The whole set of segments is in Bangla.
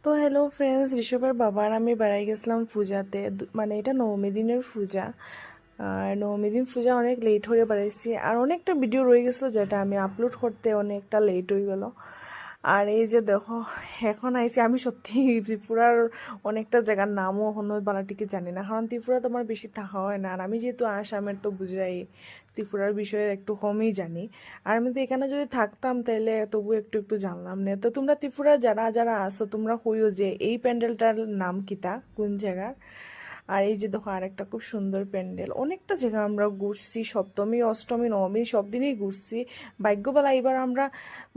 তো হ্যালো ফ্রেন্ডস, ঋষভের বাবার আমি বেড়াই গেছিলাম পূজাতে। মানে এটা নবমী দিনের পূজা। আর নবমী দিন পূজা অনেক লেট হয়ে বেড়াইছি, আর অনেকটা ভিডিও রয়ে গেছিলো যেটা আমি আপলোড করতে অনেকটা লেট হয়ে গেল। আর এই যে দেখো, এখন আইছি আমি সত্যি ত্রিপুরার অনেকটা জায়গার নামও এখনো বালাটিকে জানি না, কারণ ত্রিপুরা তোমার বেশি থাকা হয় না। আর আমি যেহেতু আসামের, তো বুঝাই ত্রিপুরার বিষয়ে একটু কমই জানি। আর আমি তো এখানে যদি থাকতাম তাহলে তবু একটু একটু জানলাম না। তো তোমরা ত্রিপুরা যারা যারা আসো, তোমরা কইও যে এই প্যান্ডেলটার নাম কিতা, কোন জায়গার। আর এই যে দেখো আরেকটা খুব সুন্দর প্যান্ডেল, অনেকটা জায়গা আমরা ঘুরছি, সপ্তমী অষ্টমী নবমী সব দিনই ঘুরছি। ভাগ্যবেলা এবার আমরা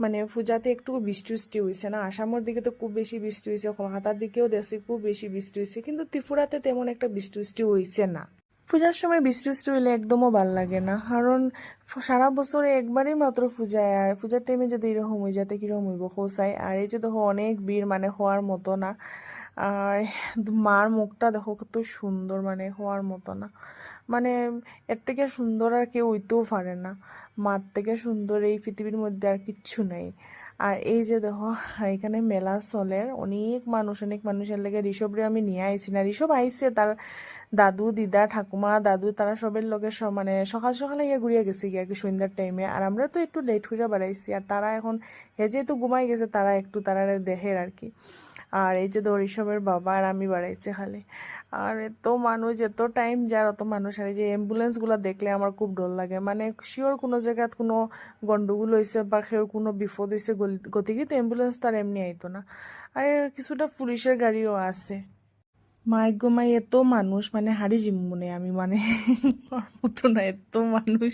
মানে পূজাতে একটু বৃষ্টি উষ্টি হয়েছে না। আসামের দিকে তো খুব বেশি বৃষ্টি হয়েছে, কলকাতার দিকেও দেখছি খুব বেশি বৃষ্টি হয়েছে, কিন্তু ত্রিপুরাতে তেমন একটা বৃষ্টি উষ্টি হয়েছে না। পূজার সময় বৃষ্টি বৃষ্টি হইলে একদমও ভাল লাগে না, কারণ সারা বছরে একবারই মাত্র পূজায়, আর পূজার টাইমে যদি এরকম হয়ে যাতে কিরকম হইব খোঁচাই। আর এই যে দেখো অনেক ভিড়, মানে হওয়ার মতো না। আর মার মুখটা দেখো কত সুন্দর, মানে হওয়ার মতো না। মানে এর থেকে সুন্দর আর কেউ হইতেও পারে না। মার থেকে সুন্দর এই পৃথিবীর মধ্যে আর কিচ্ছু নাই। আর এই যে দেখো, এখানে মেলা চলে, অনেক মানুষের লেগে ঋষভরে আমি নিয়ে আইছি না। ঋষভ আইছে তার দাদু দিদা ঠাকুমা দাদু তারা সবের লগে মানে সকাল সকালে গিয়ে ঘুরিয়ে গেছে গিয়ে আর কি সন্ধ্যার টাইমে। আর আমরা তো একটু লেট হইয়া বেড়াইছি, আর তারা এখন হে যেহেতু ঘুমাই গেছে, তারা একটু তারা দেখের আর কি। আর এই যে ঋষভের বাবা আর আমি বাড়াইছে খালি। আর এত মানুষ, এত টাইম যার অত মানুষ। আর এই যে অ্যাম্বুলেন্স গুলা দেখলে আমার খুব ডর লাগে, মানে শিওর কোনো জায়গাত কোনো গন্ডগোল হয়েছে বা সেও কোনো বিপদ হয়েছে গতিকে তো অ্যাম্বুলেন্স তার এমনি আইতো না। আর কিছুটা পুলিশের গাড়িও আছে। মাই গো মাই, এত মানুষ, মানে হাড়ি জিম মনে আমি, মানে মতো না এত মানুষ।